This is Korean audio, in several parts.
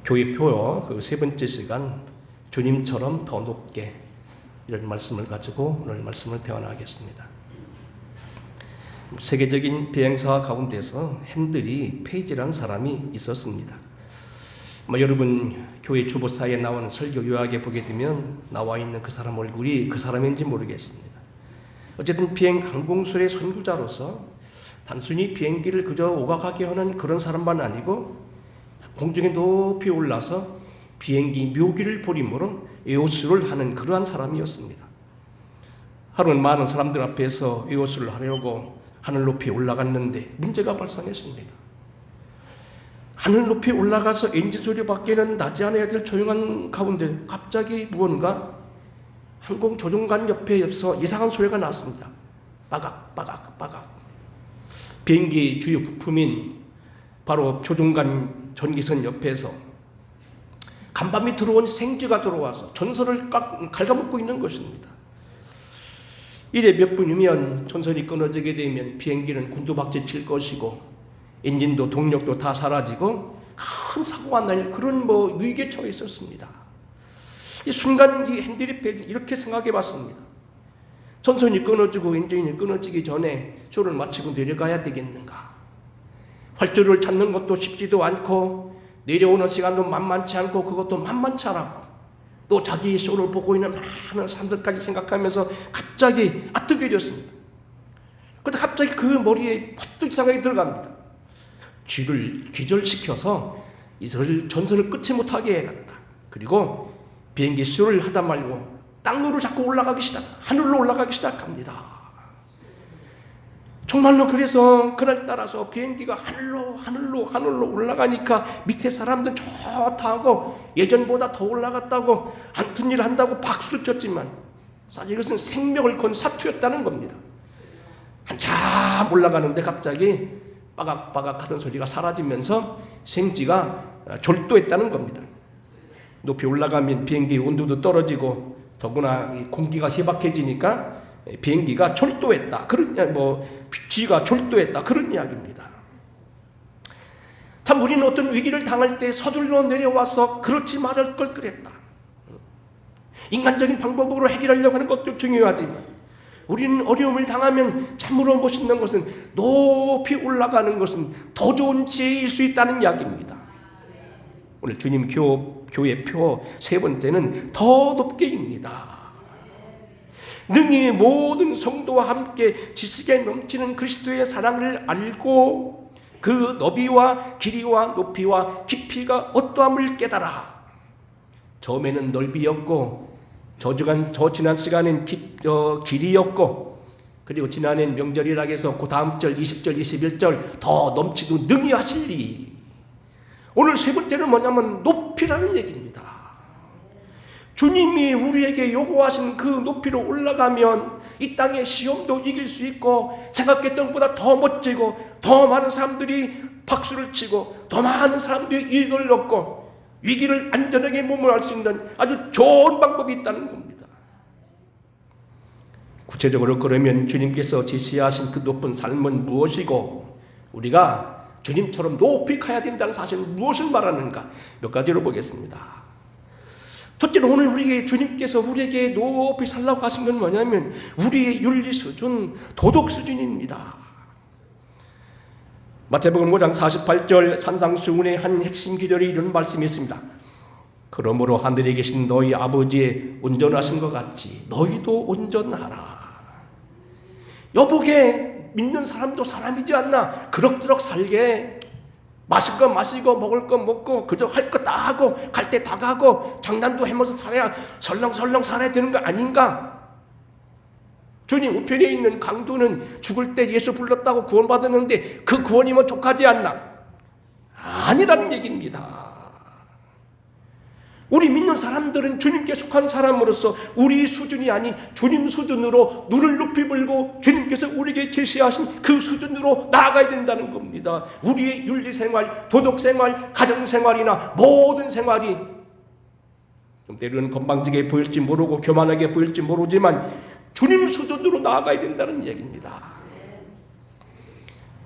교회 표 그 세 번째 시간, 주님처럼 더 높게, 이런 말씀을 가지고 오늘 말씀을 대화하겠습니다. 세계적인 비행사 가운데서 핸들이 페이지라는 사람이 있었습니다. 여러분 교회 주보사에 나오는 설교 요약에 보게 되면 나와 있는 그 사람 얼굴이 그 사람인지 모르겠습니다. 어쨌든 비행 항공술의 선구자로서 단순히 비행기를 그저 오가가게 하는 그런 사람만 아니고 공중에 높이 올라서 비행기 묘기를 보림으로 에어수를 하는 그러한 사람이었습니다. 하루는 많은 사람들 앞에서 에어수를 하려고 하늘 높이 올라갔는데 문제가 발생했습니다. 하늘 높이 올라가서 엔진 소리밖에는 나지 않아야 될 조용한 가운데 갑자기 무언가 항공 조종관 옆에서 이상한 소리가 났습니다. 빠각 빠각 빠각. 비행기 주요 부품인 바로 조종관 전기선 옆에서 간밤이 들어온 생쥐가 들어와서 전선을 갉아먹고 있는 것입니다. 이래 몇 분이면 전선이 끊어지게 되면 비행기는 곤두박질 칠 것이고 엔진도 동력도 다 사라지고 큰 사고가 날 그런 위기에 처해 있었습니다. 이 순간 이 핸들이 이렇게 생각해 봤습니다. 전선이 끊어지고 엔진이 끊어지기 전에 쇼를 마치고 내려가야 되겠는가? 활주로를 찾는 것도 쉽지도 않고 내려오는 시간도 만만치 않고 그것도 만만치 않았고 또 자기 쇼를 보고 있는 많은 사람들까지 생각하면서 갑자기 아뜨개졌습니다. 그런데 갑자기 그 머리에 퍼뜩 생각이 들어갑니다. 쥐를 기절시켜서 이 전선을 끊지 못하게 해갔다. 그리고 비행기 쇼를 하다 말고 땅으로 자꾸 하늘로 올라가기 시작합니다. 정말로 그래서 그날따라서 비행기가 하늘로 올라가니까 밑에 사람들은 좋다고 예전보다 더 올라갔다고 안튼 일 한다고 박수를 쳤지만 사실 이것은 생명을 건 사투였다는 겁니다. 한참 올라가는데 갑자기 빠각빠각 하던 소리가 사라지면서 생쥐가 졸도했다는 겁니다. 높이 올라가면 비행기 온도도 떨어지고 더구나 공기가 희박해지니까 비행기가 졸도했다. 쥐가 졸도했다. 그런 이야기입니다. 참 우리는 어떤 위기를 당할 때 서둘러 내려와서 그렇지 말할 걸 그랬다. 인간적인 방법으로 해결하려고 하는 것도 중요하지만 우리는 어려움을 당하면 참으로 멋있는 것은 높이 올라가는 것은 더 좋은 지혜일 수 있다는 이야기입니다. 오늘 주님 교회 표 세 번째는 더 높게입니다. 능히 모든 성도와 함께 지식에 넘치는 그리스도의 사랑을 알고 그 너비와 길이와 높이와 깊이가 어떠함을 깨달아. 처음에는 넓이였고 저 지난 시간엔 길이였고 그리고 지난해는 명절이라 해서 그 다음 절 20절 21절 더 넘치도록 능히 하실리. 오늘 세 번째는 뭐냐면 높이라는 얘기입니다. 주님이 우리에게 요구하신 그 높이로 올라가면 이 땅의 시험도 이길 수 있고 생각했던 것보다 더 멋지고 더 많은 사람들이 박수를 치고 더 많은 사람들이 이익을 얻고 위기를 안전하게 모면할 수 있는 아주 좋은 방법이 있다는 겁니다. 구체적으로 그러면 주님께서 제시하신 그 높은 삶은 무엇이고 우리가 주님처럼 높이 가야 된다는 사실은 무엇을 말하는가 몇 가지로 보겠습니다. 첫째로 오늘 주님께서 우리에게 높이 살라고 하신 건 뭐냐면 우리의 윤리 수준, 도덕 수준입니다. 마태복음 5장 48절 산상수훈의 한 핵심 기절이 이런 말씀이 있습니다. 그러므로 하늘에 계신 너희 아버지의 온전하심과 같이 너희도 온전하라. 여보게 믿는 사람도 사람이지 않나? 그럭저럭 살게 마실 거 마시고 먹을 거 먹고 그저 할 거 다 하고 갈 때 다 가고 장난도 해면서 살아야 설렁설렁 살아야 되는 거 아닌가? 주님 우편에 있는 강도는 죽을 때 예수 불렀다고 구원받았는데 그 구원이면 족하지 않나? 아니라는 얘기입니다. 우리 믿는 사람들은 주님께 속한 사람으로서 우리 수준이 아닌 주님 수준으로 눈을 높이 들고 주님께서 우리에게 제시하신 그 수준으로 나아가야 된다는 겁니다. 우리의 윤리생활, 도덕생활, 가정생활이나 모든 생활이 좀 때로는 건방지게 보일지 모르고 교만하게 보일지 모르지만 주님 수준으로 나아가야 된다는 얘기입니다.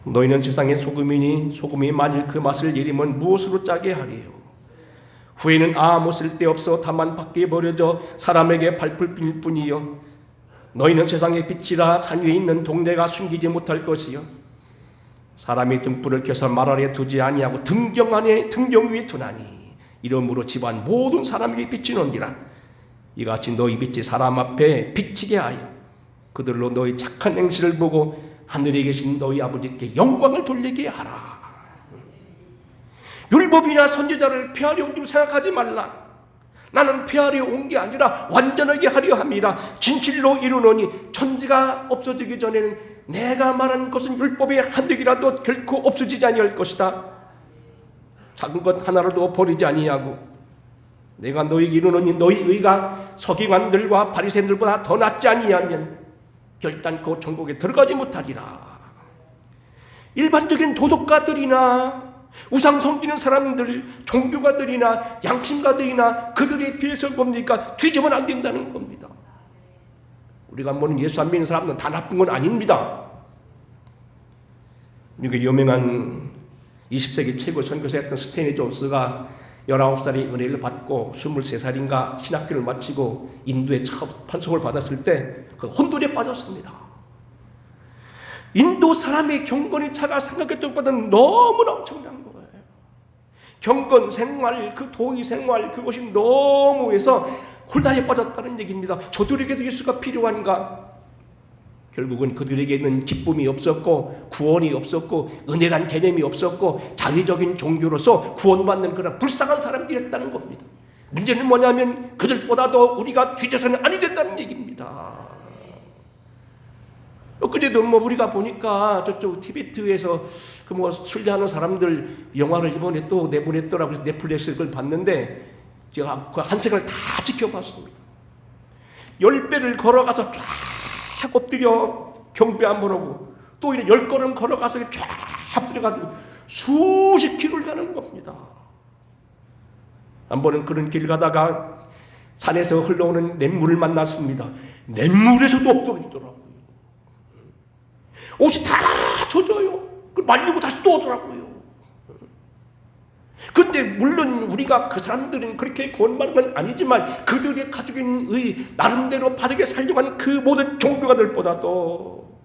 너희는 세상의 소금이니 소금이 만일 그 맛을 잃으면 무엇으로 짜게 하리요? 후에는 아무 쓸데없어 다만 밖에 버려져 사람에게 밟힐 뿐이요 너희는 세상의 빛이라 산 위에 있는 동네가 숨기지 못할 것이요 사람이 등불을 켜서 말 아래 두지 아니하고 등경 위에 두나니 이러므로 집안 모든 사람에게 빛이 논디라. 이같이 너희 빛이 사람 앞에 비치게 하여 그들로 너희 착한 행실을 보고 하늘에 계신 너희 아버지께 영광을 돌리게 하라. 율법이나 선지자를 폐하려 온 줄 생각하지 말라. 나는 폐하려 온 게 아니라 완전하게 하려 함이라. 진실로 이루노니 천지가 없어지기 전에는 내가 말한 것은 율법의 한획이라도 결코 없어지지 아니할 것이다. 작은 것 하나라도 버리지 아니하고 내가 너희에게 이르노니 너희 의가 서기관들과 바리새인들보다 더 낫지 아니하면 결단코 천국에 들어가지 못하리라. 일반적인 도덕가들이나 우상 섬기는 사람들, 종교가들이나 양심가들이나 그들에 비해서 뭡니까? 뒤집어는 안 된다는 겁니다. 우리가 뭐는 예수 안 믿는 사람들은 다 나쁜 건 아닙니다. 이게 유명한 20세기 최고 선교사였던 스탠리 존스가 19살에 은혜를 받고 23살인가 신학교를 마치고 인도에 첫 판송을 받았을 때 그 혼돈에 빠졌습니다. 인도 사람의 경건의 차가 생각했던 것보다는 너무나 엄청난 거예요. 경건 생활, 그 도의 생활, 그것이 너무 해서 혼란에 빠졌다는 얘기입니다. 저들에게도 예수가 필요한가? 결국은 그들에게는 기쁨이 없었고 구원이 없었고 은혜란 개념이 없었고 자기적인 종교로서 구원받는 그런 불쌍한 사람들이었다는 겁니다. 문제는 뭐냐면 그들보다도 우리가 뒤져서는 아니 된다는 얘기입니다. 엊그제도 우리가 보니까 저쪽 티베트에서 그 순례하는 사람들 영화를 이번에 또 내보냈더라고요. 그래서 넷플릭스 그걸 봤는데 제가 그 한 생을 다 지켜봤습니다. 10배를 걸어가서 쫙 엎드려 경배 한번 하고 또 이제 10걸음 걸어가서 쫙 들어가지고 수십 킬로를 가는 겁니다. 한 번은 그런 길 가다가 산에서 흘러오는 냇물을 만났습니다. 냇물에서도 엎드러지더라고요. 옷이 다 젖어요. 말리고 다시 또 오더라고요. 근데 물론 우리가 그 사람들은 그렇게 구원받는 건 아니지만 그들이 가지고 있는 나름대로 바르게 살려가는 그 모든 종교가들보다도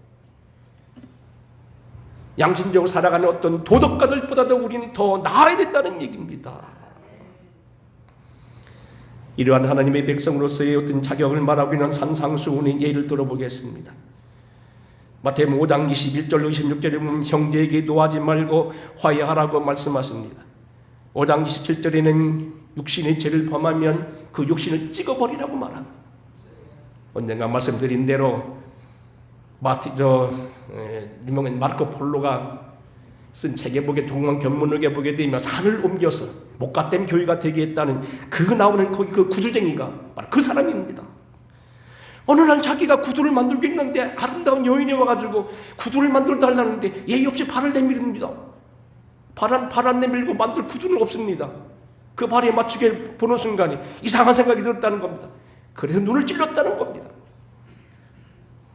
양심적으로 살아가는 어떤 도덕가들보다도 우리는 더 나아야 된다는 얘기입니다. 이러한 하나님의 백성으로서의 어떤 자격을 말하고 있는 산상수훈의 예를 들어보겠습니다. 마태복음 5장 21절로 26절에 보면 형제에게 노하지 말고 화해하라고 말씀하십니다. 5장 27절에는 육신의 죄를 범하면 그 육신을 찍어버리라고 말합니다. 언젠가 말씀드린 대로 유명한 마르코 폴로가 쓴 책에 보게 동방 견문록에 보게 되면 산을 옮겨서 목가댐 교회가 되게 했다는 그 나오는 거기 그 구두쟁이가 바로 그 사람입니다. 어느 날 자기가 구두를 만들고 있는데 아름다운 여인이 와가지고 구두를 만들어 달라는데 예의 없이 발을 내밀입니다. 발 안 내밀고 만들 구두는 없습니다. 그 발에 맞추게 보는 순간에 이상한 생각이 들었다는 겁니다. 그래서 눈을 찔렀다는 겁니다.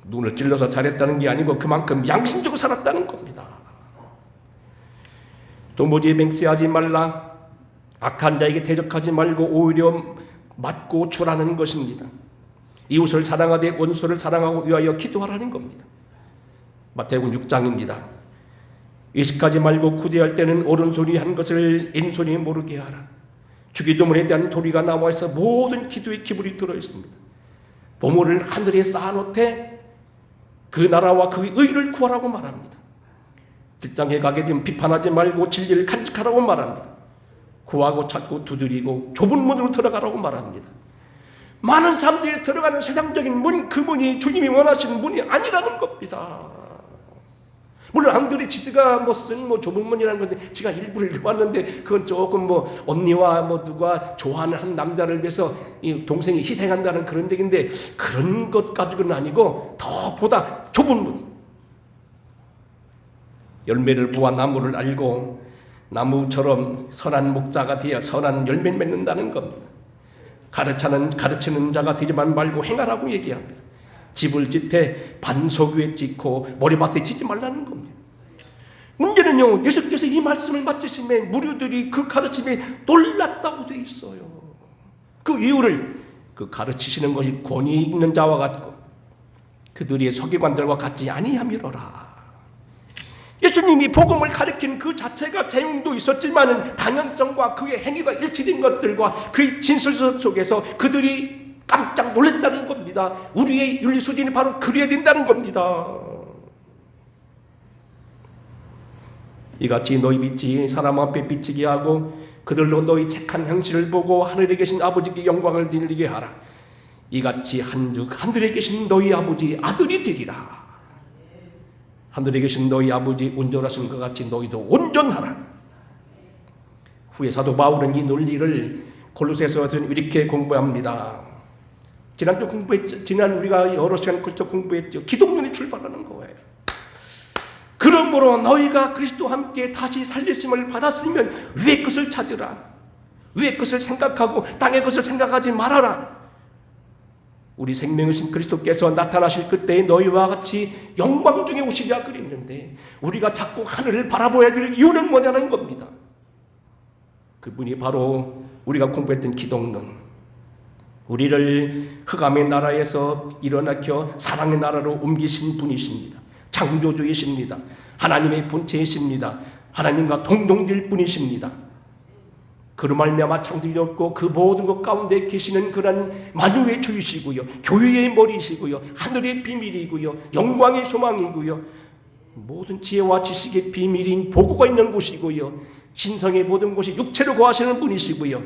눈을 찔러서 잘했다는 게 아니고 그만큼 양심적으로 살았다는 겁니다. 도무지 맹세하지 말라. 악한 자에게 대적하지 말고 오히려 맞고 주라는 것입니다. 이웃을 사랑하되 원수를 사랑하고 위하여 기도하라는 겁니다. 마태복음 6장입니다. 의식하지 말고 구대할 때는 오른손이 한 것을 왼손이 모르게 하라. 주기도문에 대한 도리가 나와 있어 모든 기도의 기물이 들어있습니다. 보물을 하늘에 쌓아놓되 그 나라와 그 의를 구하라고 말합니다. 직장에 가게 되면 비판하지 말고 진리를 간직하라고 말합니다. 구하고 찾고 두드리고 좁은 문으로 들어가라고 말합니다. 많은 사람들이 들어가는 세상적인 문, 그 문이 주님이 원하시는 문이 아니라는 겁니다. 물론 앙드레 지드가 쓴 좁은 문이라는 건데 제가 일부러 읽어봤는데 그건 조금 언니와 누가 좋아하는 한 남자를 위해서 이 동생이 희생한다는 그런 얘기인데 그런 것 가지고는 아니고 더 보다 좁은 문. 열매를 보아 나무를 알고 나무처럼 선한 목자가 되어 선한 열매를 맺는다는 겁니다. 가르치는 자가 되지만 말고 행하라고 얘기합니다. 집을 짓되 반석 위에 짓고 머리밭에 짓지 말라는 겁니다. 문제는요, 예수께서 이 말씀을 마치심에 무리들이 그 가르침에 놀랐다고 되어 있어요. 그 이유를 그 가르치시는 것이 권위 있는 자와 같고 그들의 서기관들과 같지 아니함이로라. 예수님이 복음을 가르친 그 자체가 재능도 있었지만 당연성과 그의 행위가 일치된 것들과 그의 진실성 속에서 그들이 깜짝 놀랐다는 겁니다. 우리의 윤리 수준이 바로 그래야 된다는 겁니다. 이같이 너희 빛이 사람 앞에 비치게 하고 그들로 너희 착한 행실을 보고 하늘에 계신 아버지께 영광을 돌리게 하라. 이같이 한즉 하늘에 계신 너희 아버지 아들이 되리라. 하늘에 계신 너희 아버지 온전하신 것 같이 너희도 온전하라. 후에 사도 바울은 이 논리를 골로새서에서는 이렇게 공부합니다. 지난주 공부했죠. 지난 우리가 여러 시간 걸쳐 공부했죠. 기독론이 출발하는 거예요. 그러므로 너희가 그리스도와 함께 다시 살리심을 받았으면 위의 것을 찾으라. 위의 것을 생각하고 땅의 것을 생각하지 말아라. 우리 생명이신 그리스도께서 나타나실 그때에 너희와 같이 영광 중에 오시리라 그랬는데 우리가 자꾸 하늘을 바라보아야 될 이유는 뭐냐는 겁니다. 그분이 바로 우리가 공부했던 기독론, 우리를 흑암의 나라에서 일어나켜 사랑의 나라로 옮기신 분이십니다. 창조주이십니다. 하나님의 본체이십니다. 하나님과 동등될 분이십니다. 그로 말미암아 창조되었고 그 모든 것 가운데 계시는 그런 만유의 주이시고요, 교회의 머리이시고요, 하늘의 비밀이고요, 영광의 소망이고요, 모든 지혜와 지식의 비밀인 보고가 있는 곳이고요, 신성의 모든 곳이 육체로 거하시는 분이시고요,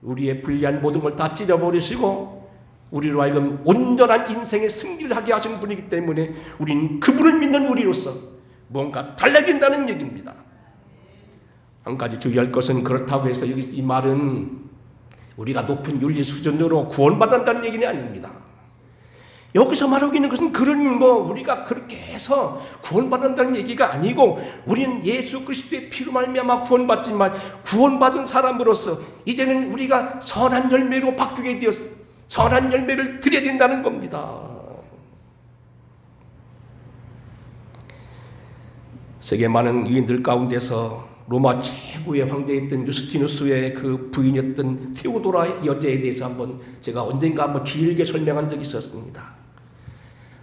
우리의 불리한 모든 걸 다 찢어버리시고 우리로 하여금 온전한 인생의 승리를 하게 하신 분이기 때문에 우리는 그분을 믿는 우리로서 뭔가 달라진다는 얘기입니다. 한 가지 주의할 것은 그렇다고 해서 여기 이 말은 우리가 높은 윤리 수준으로 구원받는다는 얘기는 아닙니다. 여기서 말하고 있는 것은 그런 우리가 그렇게 해서 구원받는다는 얘기가 아니고 우리는 예수 그리스도의 피로 말미암아 구원받지만 구원받은 사람으로서 이제는 우리가 선한 열매로 바뀌게 되었습니다. 선한 열매를 드려야 된다는 겁니다. 세계 많은 유인들 가운데서 로마 최고의 황제였던 유스티누스의 그 부인이었던 테오도라 여제에 대해서 제가 언젠가 한번 길게 설명한 적이 있었습니다.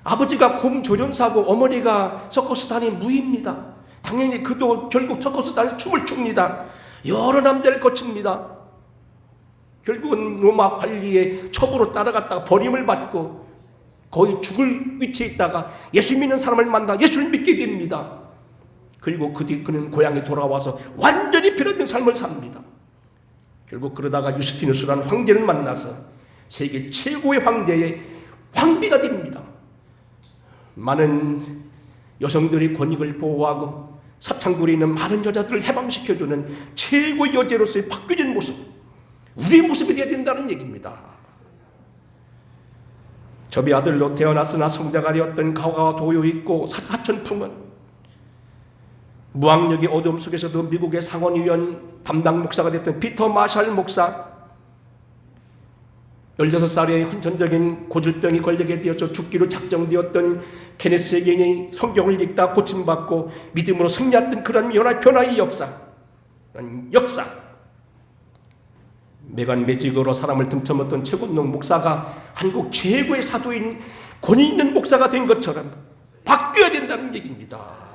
아버지가 곰조련사고 어머니가 서커스단의 무입니다. 당연히 그도 결국 서커스단에서 춤을 춥니다. 여러 남자를 거칩니다. 결국은 로마 관리의 첩으로 따라갔다가 버림을 받고 거의 죽을 위치에 있다가 예수 믿는 사람을 만나 예수를 믿게 됩니다. 그리고 그는 고향에 돌아와서 완전히 변화된 삶을 삽니다. 결국 그러다가 유스티누스라는 황제를 만나서 세계 최고의 황제의 황비가 됩니다. 많은 여성들이 권익을 보호하고 사창굴에 있는 많은 여자들을 해방시켜주는 최고의 여제로서의 바뀌어진 모습, 우리의 모습이 되어야 된다는 얘기입니다. 저비 아들로 태어났으나 성자가 되었던 가와 도요 있고 하천풍은 무학력의 어둠 속에서도 미국의 상원의원 담당 목사가 됐던 피터 마샬 목사, 16살에 헌천적인 고질병이 걸리게 되어서 죽기로 작정되었던 케네스 에겐이 성경을 읽다 고침받고 믿음으로 승리했던 그런 변화의 역사. 메간 매직으로 사람을 등쳐먹던 최군농 목사가 한국 최고의 사도인 권위 있는 목사가 된 것처럼 바뀌어야 된다는 얘기입니다.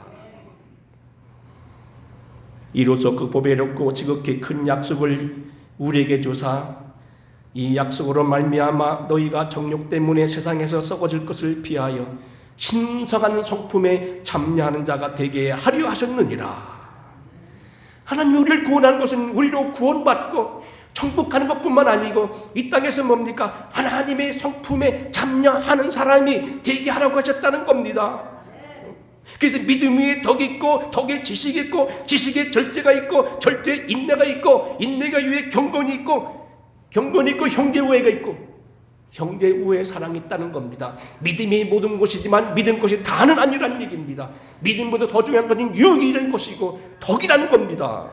이로써 그 보배롭고 지극히 큰 약속을 우리에게 주사 이 약속으로 말미암아 너희가 정욕 때문에 세상에서 썩어질 것을 피하여 신성한 성품에 참여하는 자가 되게 하려 하셨느니라. 하나님이 우리를 구원한 것은 우리로 구원받고 천국 가는 것뿐만 아니고 이 땅에서 뭡니까? 하나님의 성품에 참여하는 사람이 되게 하라고 하셨다는 겁니다. 그래서 믿음 위에 덕이 있고 덕에 지식이 있고 지식에 절제가 있고 절제에 인내가 있고 인내가 위에 경건이 있고 경건이 있고 형제 우애가 있고 형제 우애 사랑이 있다는 겁니다. 믿음이 모든 것이지만 믿음 것이 다는 아니라는 얘기입니다. 믿음보다 더 중요한 것은 유익이라는 것이고 덕이라는 겁니다.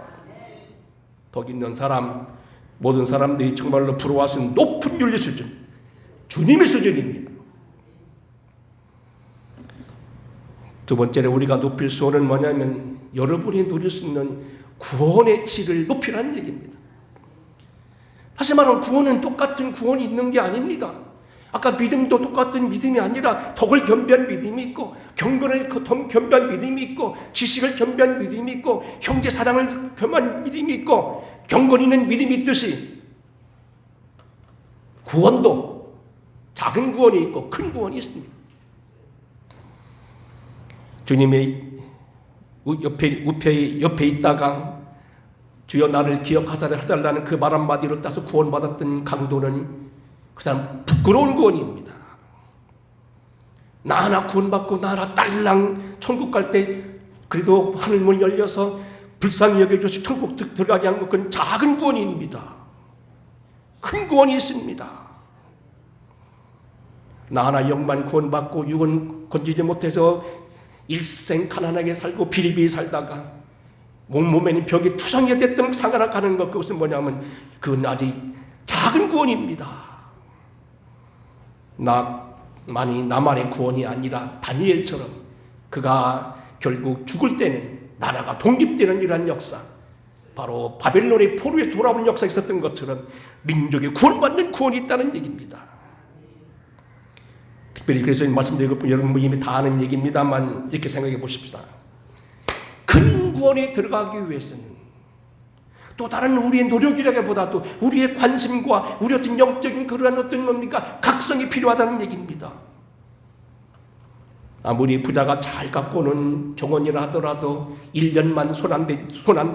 덕 있는 사람, 모든 사람들이 정말로 부러워할 수 있는 높은 윤리 수준, 주님의 수준입니다. 두 번째로 우리가 높일 소원은 뭐냐면 여러분이 누릴 수 있는 구원의 질을 높이라는 얘기입니다. 다시 말하면 구원은 똑같은 구원이 있는 게 아닙니다. 아까 믿음도 똑같은 믿음이 아니라 덕을 겸비한 믿음이 있고, 경건을 겸비한 믿음이 있고, 지식을 겸비한 믿음이 있고, 형제 사랑을 겸한 믿음이 있고, 경건이 있는 믿음이 있듯이 구원도 작은 구원이 있고 큰 구원이 있습니다. 주님의 옆에 있다가 주여 나를 기억하사 해달라는 그 말 한마디로 따서 구원받았던 강도는 그 사람 부끄러운 구원입니다. 나 하나 구원받고 나 하나 딸랑 천국 갈 때 그래도 하늘문이 열려서 불쌍히 여겨주시 천국 들어가게 한 것은 작은 구원입니다. 큰 구원이 있습니다. 나 하나 영만 구원받고 육은 건지지 못해서 일생 가난하게 살고 비리비리 살다가 몸에는 벽에 투성이가 됐던 상하나 가는 것, 그것은 뭐냐면 그건 아직 작은 구원입니다. 나만의 구원이 아니라 다니엘처럼 그가 결국 죽을 때는 나라가 독립되는 이러한 역사, 바로 바벨론의 포로에서 돌아온 역사가 있었던 것처럼 민족의 구원받는 구원이 있다는 얘기입니다. 특별히 그래서 말씀드린 것 여러분 이미 다 아는 얘기입니다만 이렇게 생각해 보십시다. 큰 구원에 들어가기 위해서는 또 다른 우리의 노력이라기보다도 우리의 관심과 우리 어떤 영적인 그러한 어떤 뭡니까? 각성이 필요하다는 얘기입니다. 아무리 부자가 잘 갖고 오는 정원이라 하더라도 1년만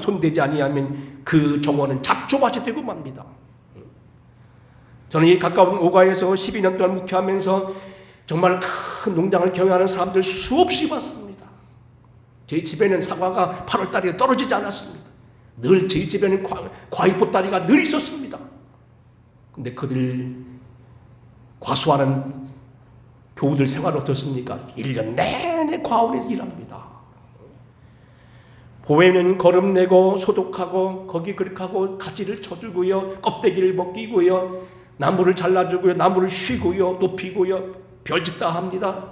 손대지 아니하면 그 정원은 잡초밭이 되고 맙니다. 저는 이 가까운 오가에서 12년 동안 목회하면서 정말 큰 농장을 경영하는 사람들 수없이 봤습니다. 제 집에는 사과가 8월 달에 떨어지지 않았습니다. 늘 제 집에는 과일 보따리가 늘 있었습니다. 근데 그들 과수하는 교우들 생활은 어떻습니까? 1년 내내 과원에서 일합니다. 봄에는 거름내고 소독하고 거기 그렇게 하고 가지를 쳐주고요, 껍데기를 벗기고요, 나무를 잘라주고요, 나무를 쉬고요, 높이고요, 별짓 다 합니다.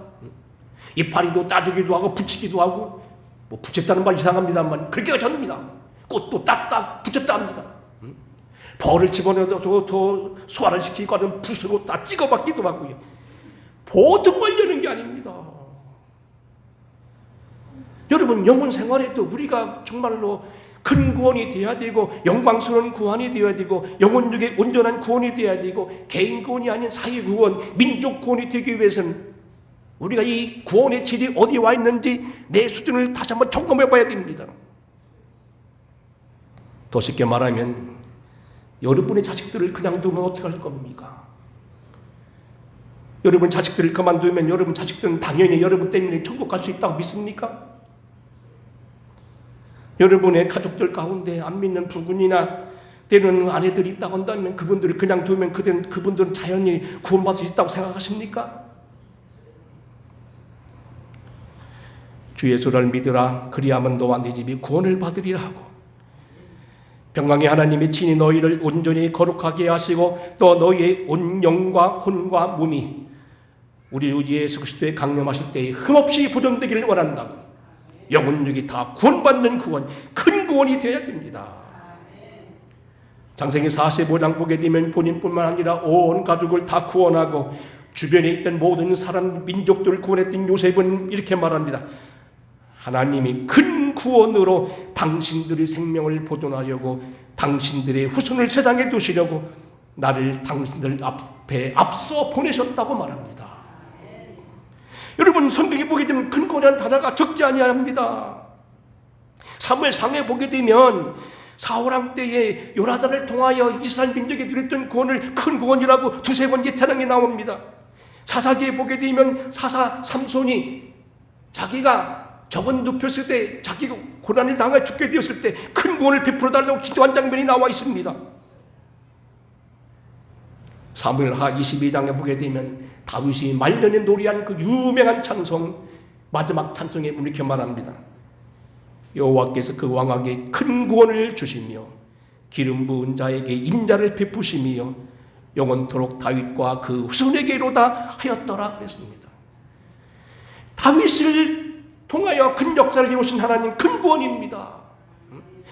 이파리도 따주기도 하고 붙이기도 하고, 뭐 붙였다는 말 이상합니다만 그렇게 전입니다. 꽃도 딱딱 붙였다 합니다. 벌을 집어넣어서 더 소화를 시키고 하는 붓으로 다 찍어받기도 하고요. 보통 말려는 게 아닙니다. 여러분 영혼 생활에도 우리가 정말로 큰 구원이 되어야 되고 영광스러운 구원이 되어야 되고 영혼력의 온전한 구원이 되어야 되고 개인 구원이 아닌 사회 구원, 민족 구원이 되기 위해서는 우리가 이 구원의 질이 어디에 와 있는지 내 수준을 다시 한번 점검해 봐야 됩니다. 더 쉽게 말하면 여러분의 자식들을 그냥 두면 어떻게 할 겁니까? 여러분 자식들을 그만두면 여러분 자식들은 당연히 여러분 때문에 천국 갈 수 있다고 믿습니까? 여러분의 가족들 가운데 안 믿는 부군이나 때로는 아내들이 있다고 한다면 그분들을 그냥 두면 그분들은 자연히 구원받을 수 있다고 생각하십니까? 주 예수를 믿으라 그리하면 너와 네 집이 구원을 받으리라 하고 평강의 하나님이 친히 너희를 온전히 거룩하게 하시고 또 너희의 온 영과 혼과 몸이 우리 주 예수 그리스도의 강림하실 때에 흠없이 보존되기를 원한다고. 영혼력이 다 구원받는 구원, 큰 구원이 되어야 됩니다. 창세기 45장 보게 되면 본인뿐만 아니라 온 가족을 다 구원하고 주변에 있던 모든 사람 민족들을 구원했던 요셉은 이렇게 말합니다. 하나님이 큰 구원으로 당신들의 생명을 보존하려고 당신들의 후손을 세상에 두시려고 나를 당신들 앞에 앞서 보내셨다고 말합니다. 여러분 성경에 보게 되면 큰 구원이라는 단어가 적지 아니합니다. 사무엘상에 보게 되면 사울왕 때에 요나단을 통하여 이스라엘 민족에 누렸던 구원을 큰 구원이라고 두세 번 예찬하게 나옵니다. 사사기에 보게 되면 사사 삼손이 자기가 적은 눕혔을 때 자기가 고난을 당해 죽게 되었을 때 큰 구원을 베풀어 달라고 기도한 장면이 나와 있습니다. 사무엘하 22장에 보게 되면 다윗이 말년에 노래한 그 유명한 찬송, 마지막 찬송에 이렇게 말합니다. 여호와께서 그 왕에게 큰 구원을 주시며 기름 부은 자에게 인자를 베푸시며 영원토록 다윗과 그 후손에게로다 하였더라 그랬습니다. 다윗을 통하여 큰 역사를 이루신 하나님, 큰 구원입니다.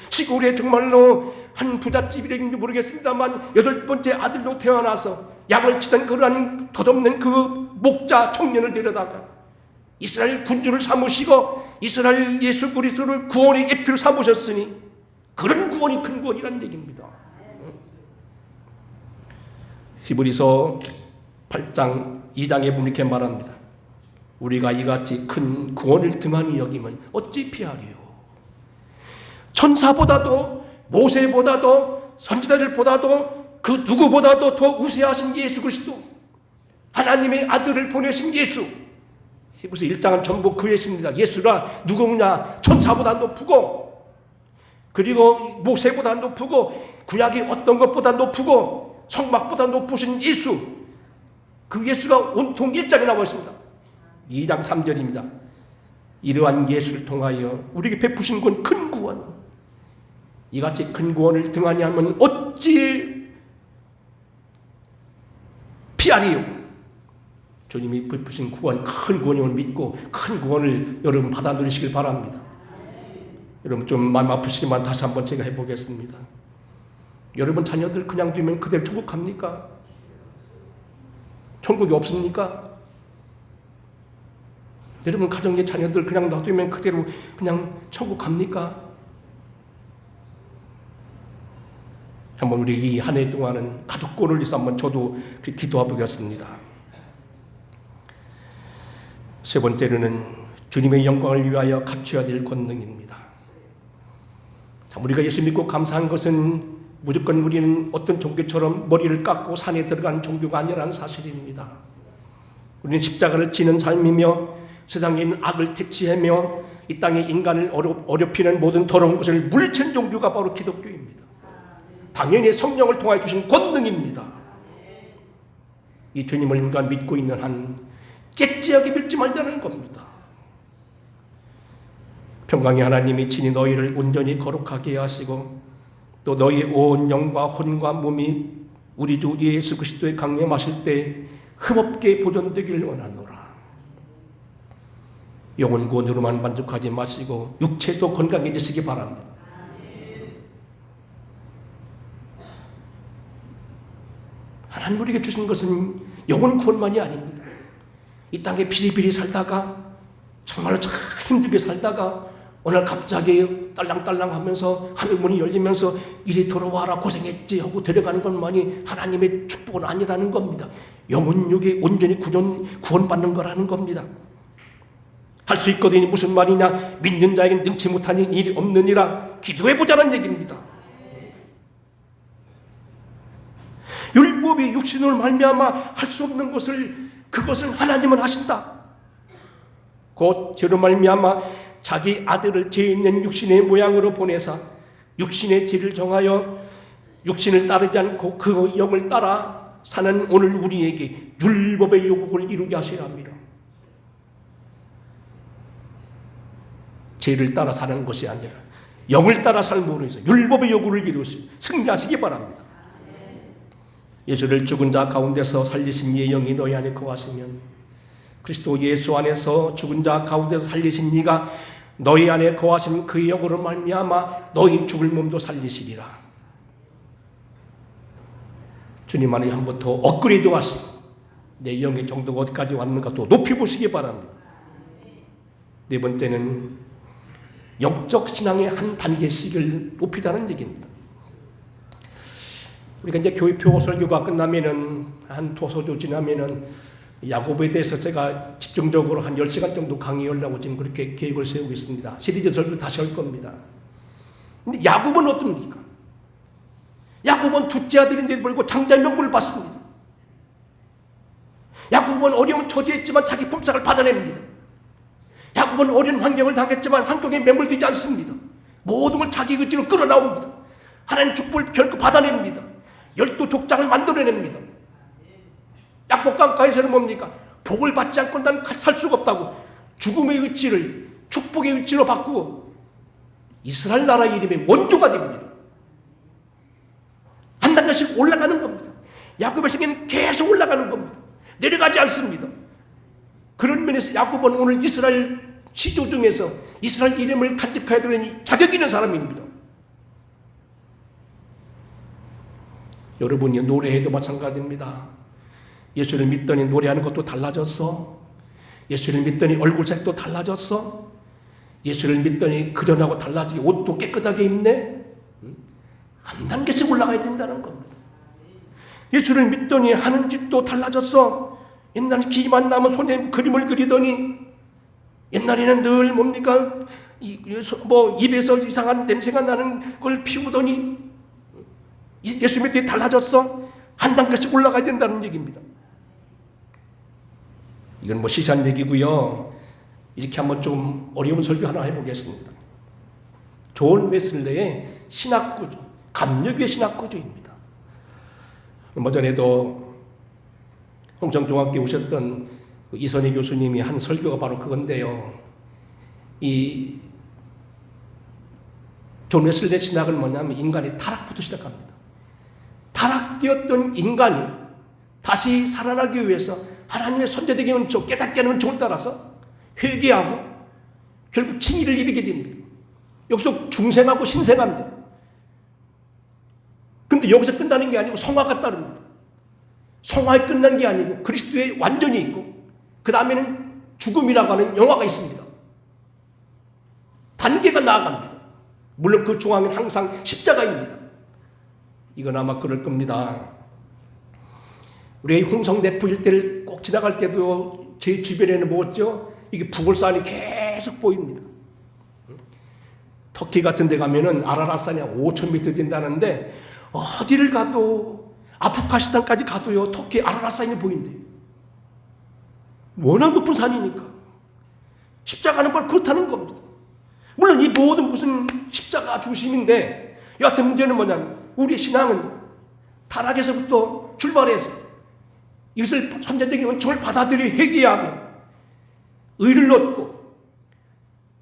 시골에 정말로 한 부잣집이랬는지 모르겠습니다만 8번째 아들로 태어나서 양을 치던 그러한 덧없는 그 목자 청년을 데려다가 이스라엘 군주를 삼으시고 이스라엘 예수 그리스도를 구원의 예표로 삼으셨으니 그런 구원이 큰 구원이란 얘기입니다. 히브리서 8장 2장에 보면 이렇게 말합니다. 우리가 이같이 큰 구원을 등한히 여기면 어찌 피하리요. 천사보다도 모세보다도 선지자들보다도 그 누구보다도 더 우세하신 예수 그리스도, 하나님의 아들을 보내신 예수. 히브리서 1장은 전부 그 예수입니다. 예수가 누구냐? 천사보다 높고, 그리고 모세보다 높고, 구약의 어떤 것보다 높고, 성막보다 높으신 예수. 그 예수가 온통 1장에 나와 있습니다. 2장 3절입니다. 이러한 예수를 통하여 우리에게 베푸신 건 큰 구원. 이같이 큰 구원을 등한히 하면 어찌 피하리요. 주님이 베푸신 구원, 큰 구원임을 믿고 큰 구원을 여러분 받아 누리시길 바랍니다. 여러분 좀 마음 아프시지만 다시 한번 제가 해보겠습니다. 여러분 자녀들 그냥 두면 그대로 천국 갑니까? 천국이 없습니까? 여러분 가정의 자녀들 그냥 놔두면 그대로 그냥 천국 갑니까? 한번 우리 이 한 해 동안은 가족권을 위해서 한번 저도 기도해 보겠습니다. 세 번째로는 주님의 영광을 위하여 갖춰야 될 권능입니다. 참 우리가 예수 믿고 감사한 것은 무조건 우리는 어떤 종교처럼 머리를 깎고 산에 들어간 종교가 아니라는 사실입니다. 우리는 십자가를 지는 삶이며 세상에 있는 악을 퇴치하며 이 땅의 인간을 어렵히는 모든 더러운 것을 물리치는 종교가 바로 기독교입니다. 당연히 성령을 통하여 주신 권능입니다. 이 주님을 우리가 믿고 있는 한 째째하게 믿지 말자는 겁니다. 평강의 하나님이 친히 너희를 온전히 거룩하게 하시고 또 너희의 온 영과 혼과 몸이 우리 주 예수 그리스도의 강림하실 때 흠없게 보존되기를 원하노라. 영혼 구원으로만 만족하지 마시고 육체도 건강해지시기 바랍니다. 하나님 우리에게 주신 것은 영혼 구원만이 아닙니다. 이 땅에 비리비리 살다가 정말로 참 힘들게 살다가 오늘 갑자기 딸랑딸랑 하면서 하늘문이 열리면서 이리 돌아와라 고생했지 하고 데려가는 것만이 하나님의 축복은 아니라는 겁니다. 영혼육이 온전히 구원받는 거라는 겁니다. 할 수 있거든요. 무슨 말이냐? 믿는 자에겐 능치 못한 일이 없느니라. 기도해보자는 얘기입니다. 율법이 육신으로 말미암아 할 수 없는 것을 그것을 하나님은 하신다. 곧 죄로 말미암아 자기 아들을 죄 있는 육신의 모양으로 보내사 육신의 죄를 정하여 육신을 따르지 않고 그 영을 따라 사는 오늘 우리에게 율법의 요구를 이루게 하셔야 합니다. 죄를 따라 사는 것이 아니라 영을 따라 삶으로 해서 율법의 요구를 이루시 승리하시기 바랍니다. 예수를 죽은 자 가운데서 살리신 이의 영이 너희 안에 거하시면 그리스도 예수 안에서 죽은 자 가운데서 살리신 이가 너희 안에 거하신 그 영으로 말미암아 너희 죽을 몸도 살리시리라. 주님 안에 한 번 더 업그레이드 하시고 내 영의 정도가 어디까지 왔는가 또 높이 보시기 바랍니다. 네 번째는 영적 신앙의 한 단계씩을 높이다는 얘기입니다. 우리가 이제 교회표 설교가 끝나면은 한 두어 주 지나면은 야고보에 대해서 제가 집중적으로 한 10시간 정도 강의하려고 지금 그렇게 계획을 세우고 있습니다. 시리즈 설교 다시 할 겁니다. 근데 야고보는 어떻습니까? 야고보는 둘째 아들인데도 불구하고 장자의 명분을 받습니다. 야고보는 어려운 처지했지만 자기 품삯을 받아냅니다. 야고보는 어려운 환경을 당했지만 환경에 매몰되지 않습니다. 모든 걸 자기 의지로 끌어나옵니다. 하나님 축복을 결코 받아냅니다. 12족장을 만들어냅니다. 약복강가에서는 뭡니까? 복을 받지 않고 난 살 수가 없다고 죽음의 의지를 축복의 의지로 바꾸고 이스라엘 나라 이름의 원조가 됩니다. 한 단계씩 올라가는 겁니다. 야곱의 생애는 계속 올라가는 겁니다. 내려가지 않습니다. 그런 면에서 야곱은 오늘 이스라엘 시조 중에서 이스라엘 이름을 간직해야 되는 자격 있는 사람입니다. 여러분이 노래해도 마찬가지입니다. 예수를 믿더니 노래하는 것도 달라졌어. 예수를 믿더니 얼굴색도 달라졌어. 예수를 믿더니 그전하고 달라지게 옷도 깨끗하게 입네. 한 단계씩 올라가야 된다는 겁니다. 예수를 믿더니 하는 짓도 달라졌어. 옛날에 기만 나면 손에 그림을 그리더니 옛날에는 늘 뭡니까? 입에서 이상한 냄새가 나는 걸 피우더니 예수 믿더니 달라졌어. 한 단계씩 올라가야 된다는 얘기입니다. 이건 시시한 얘기고요. 이렇게 한번 좀 어려운 설교 하나 해보겠습니다. 존 웨슬레의 신학구조, 감리교의 신학구조입니다. 얼마 전에도 홍성중학교에 오셨던 이선희 교수님이 한 설교가 바로 그건데요. 이 존 웨슬레의 신학은 뭐냐면 인간의 타락부터 시작합니다. 타락되었던 인간이 다시 살아나기 위해서 하나님의 선제되게 은총, 깨닫게 하는 은총을 따라서 회개하고 결국 칭의를 이루게 됩니다. 여기서 중생하고 신생합니다. 근데 여기서 끝나는 게 아니고 성화가 따릅니다. 성화에 끝난 게 아니고 그리스도의 완전히 있고 그 다음에는 죽음이라고 하는 영화가 있습니다. 단계가 나아갑니다. 물론 그 중앙은 항상 십자가입니다. 이건 아마 그럴 겁니다. 우리 홍성대포 일대를 꼭 지나갈 때도 제 주변에는 뭐였죠? 이게 부골산이 계속 보입니다. 터키 같은 데 가면은 아라랏산이 5,000m 된다는데 어디를 가도 아프가니스탄까지 가도요 터키 아라랏산이 보인대요. 워낙 높은 산이니까. 십자가는 바로 그렇다는 겁니다. 물론 이 모든 무슨 십자가 중심인데 여하튼 문제는 뭐냐면 우리의 신앙은 타락에서부터 출발해서 이것을 선제적인 은총을 받아들여 회개하며 의를 얻고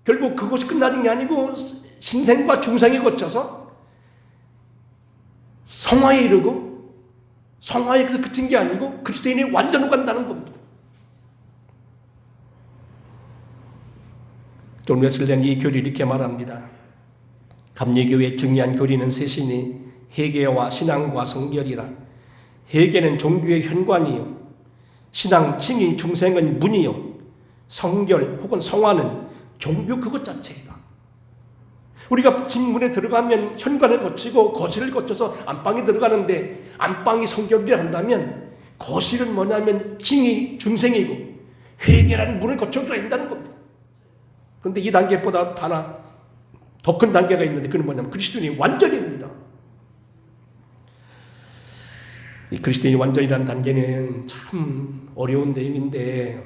결국 그것이 끝나는 게 아니고 신생과 중생에 거쳐서 성화에 이르고 성화에서 그친 게 아니고 그리스도인이 완전히 간다는 겁니다. 존 웨슬레는 이 교리를 이렇게 말합니다. 감리교의 중요한 교리는 셋이니 회개와 신앙과 성결이라. 회개는 종교의 현관이요, 신앙, 칭의, 중생은 문이요, 성결 혹은 성화는 종교 그것 자체이다. 우리가 진문에 들어가면 현관을 거치고 거실을 거쳐서 안방에 들어가는데 안방이 성결이라 한다면 거실은 뭐냐면 칭의, 중생이고 회개라는 문을 거쳐 들어야 한다는 겁니다. 그런데 이 단계보다 하나 더 큰 단계가 있는데 그건 뭐냐면 그리스도인이 완전입니다. 이 그리스도인이 완전이라는 단계는 참 어려운 내용인데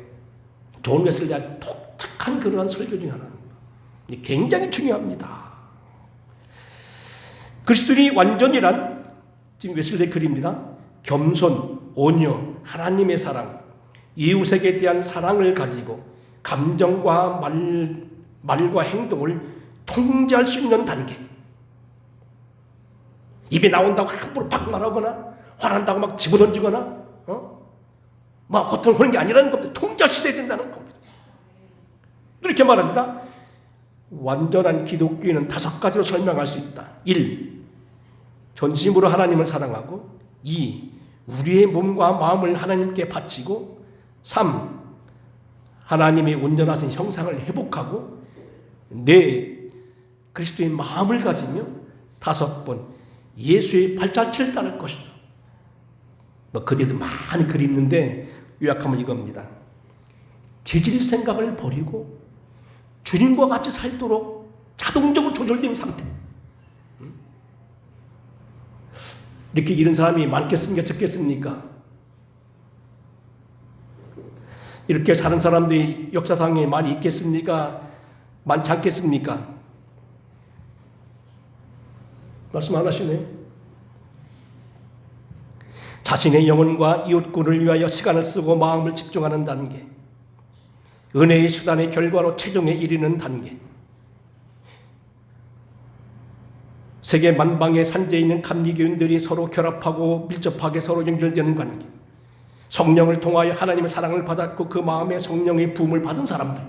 존 웨슬리가 독특한 그러한 설교 중에 하나입니다. 굉장히 중요합니다. 그리스도인이 완전이란 지금 웨슬리의 글입니다. 겸손, 온유, 하나님의 사랑, 이웃에게 대한 사랑을 가지고 감정과 말과 행동을 통제할 수 있는 단계. 입에 나온다고 함부로 팍 말하거나 화난다고 막 집어던지거나 막 고통을 하는 게 아니라는 겁니다. 통제할 수 있어야 된다는 겁니다. 이렇게 말합니다. 완전한 기독교인은 5가지로 설명할 수 있다. 1. 전심으로 하나님을 사랑하고 2. 우리의 몸과 마음을 하나님께 바치고 3. 하나님의 온전하신 형상을 회복하고 4. 그리스도의 마음을 가지며 5번 예수의 발자취를 따를 것이다. 그대도 많은 글이 있는데 요약하면 이겁니다. 재질 생각을 버리고 주님과 같이 살도록 자동적으로 조절된 상태. 이렇게 이런 사람이 많겠습니까? 적겠습니까? 이렇게 사는 사람들이 역사상에 많이 있겠습니까? 많지 않겠습니까? 말씀 안 하시네. 자신의 영혼과 이웃군을 위하여 시간을 쓰고 마음을 집중하는 단계, 은혜의 수단의 결과로 최종에 이르는 단계, 세계 만방의 산재에 있는 감리교인들이 서로 결합하고 밀접하게 서로 연결되는 관계, 성령을 통하여 하나님의 사랑을 받았고 그 마음에 성령의 부음을 받은 사람들,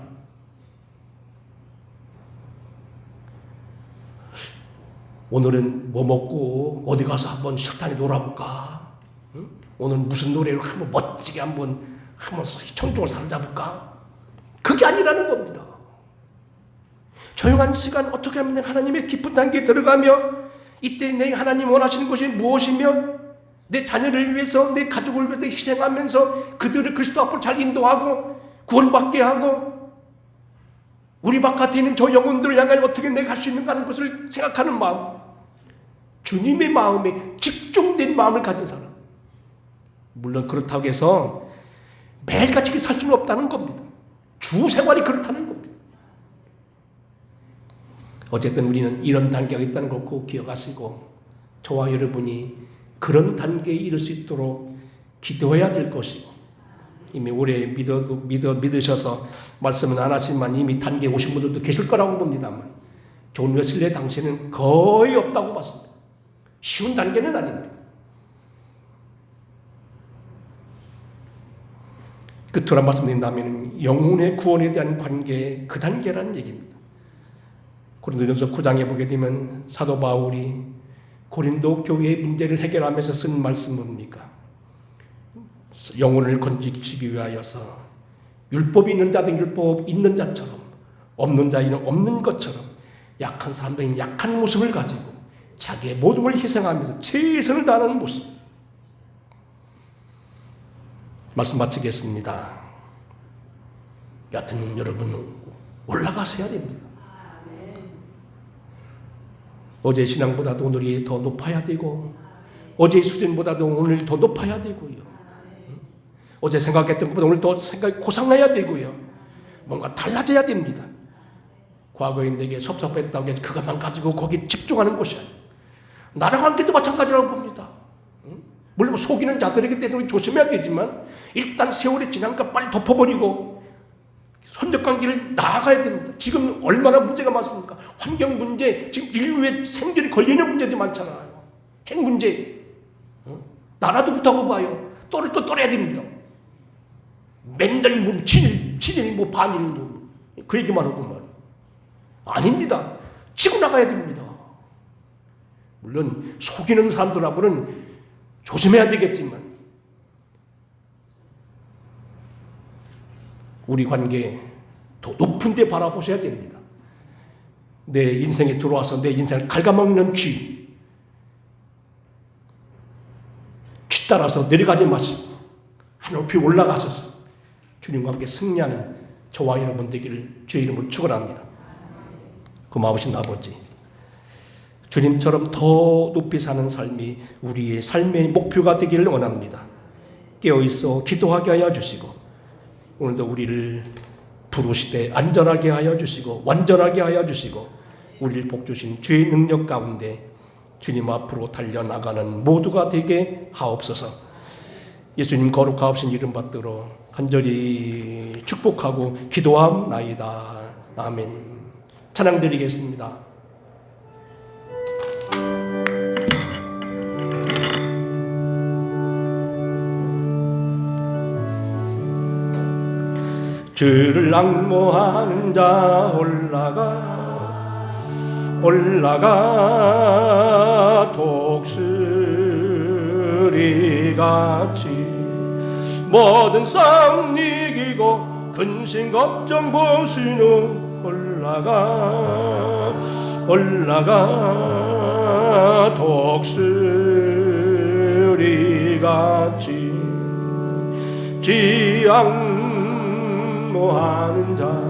오늘은 뭐 먹고 어디 가서 한번 식당에 놀아볼까? 응? 오늘 무슨 노래로 한번 멋지게 한번 청중을 사로잡을까? 그게 아니라는 겁니다. 조용한 시간 어떻게 하면 하나님의 깊은 단계에 들어가며 이때 내 하나님 원하시는 것이 무엇이며 내 자녀를 위해서 내 가족을 위해서 희생하면서 그들을 그리스도 앞으로 잘 인도하고 구원받게 하고 우리 바깥에 있는 저 영혼들을 향하여 어떻게 내가 할 수 있는가 하는 것을 생각하는 마음, 주님의 마음에 집중된 마음을 가진 사람. 물론 그렇다고 해서 매일같이 살 수는 없다는 겁니다. 주 생활이 그렇다는 겁니다. 어쨌든 우리는 이런 단계가 있다는 걸 꼭 기억하시고 저와 여러분이 그런 단계에 이를 수 있도록 기도해야 될 것이고 이미 오래 믿으셔서 말씀은 안 하시지만 이미 단계에 오신 분들도 계실 거라고 봅니다만 존 웨슬리 당시에는 거의 없다고 봤습니다. 쉬운 단계는 아닙니다. 끝으로 말씀드린다면 영혼의 구원에 대한 관계 그 단계라는 얘기입니다. 고린도전서 9장에 보게 되면 사도 바울이 고린도 교회의 문제를 해결하면서 쓴 말씀은 뭡니까? 영혼을 건지시기 위하여서 율법이 있는 자들은 율법 있는 자처럼 없는 자들은 없는 것처럼 약한 사람들은 약한 모습을 가지고 자기의 모든 걸 희생하면서 최선을 다하는 모습. 말씀 마치겠습니다. 여하튼 여러분 올라가셔야 됩니다. 어제 신앙보다도 오늘이 더 높아야 되고 어제의 수준보다도 오늘 더 높아야 되고요. 어제 생각했던 것보다 오늘 더 생각이 고상해야 되고요. 뭔가 달라져야 됩니다. 과거에 내게 섭섭했다고 해서 그것만 가지고 거기에 집중하는 것이 아니에요. 나랑 관계도 마찬가지라고 봅니다. 물론 속이는 자들에게 대해서 조심해야 되지만 일단 세월이 지나니까 빨리 덮어버리고 선적관계를 나아가야 됩니다. 지금 얼마나 문제가 많습니까? 환경 문제, 지금 인류의 생존이 걸리는 문제들이 많잖아요. 핵 문제. 나라도 그렇다고 봐요. 또를 또 떨어야 됩니다. 맨날 뭐 친일 뭐 반일 뭐 그 얘기만 하고 말이에요. 아닙니다. 치고 나가야 됩니다. 물론 속이는 사람들하고는 조심해야 되겠지만 우리 관계 더 높은 데 바라보셔야 됩니다. 내 인생에 들어와서 내 인생을 갉아먹는 쥐 따라서 내려가지 마시고 한 높이 올라가셔서 주님과 함께 승리하는 저와 여러분 되기를 주의 이름으로 축원합니다. 고마우신 아버지, 주님처럼 더 높이 사는 삶이 우리의 삶의 목표가 되기를 원합니다. 깨어있어 기도하게 하여 주시고 오늘도 우리를 부르시되 안전하게 하여 주시고 완전하게 하여 주시고 우리를 복주신 주의 능력 가운데 주님 앞으로 달려나가는 모두가 되게 하옵소서. 예수님 거룩하신 이름 받들어 간절히 축복하고 기도함나이다. 아멘. 찬양 드리겠습니다. 주를 앙모하는 자 올라가 독수리같이 모든 싸움 이기고 근심 걱정 보시는 올라가 독수리같이 지앙모하는 자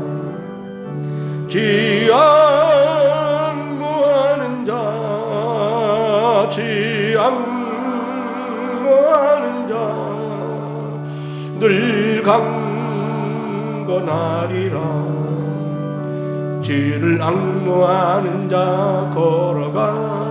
늘 강건하리라. 주를 앙모하는 자 걸어가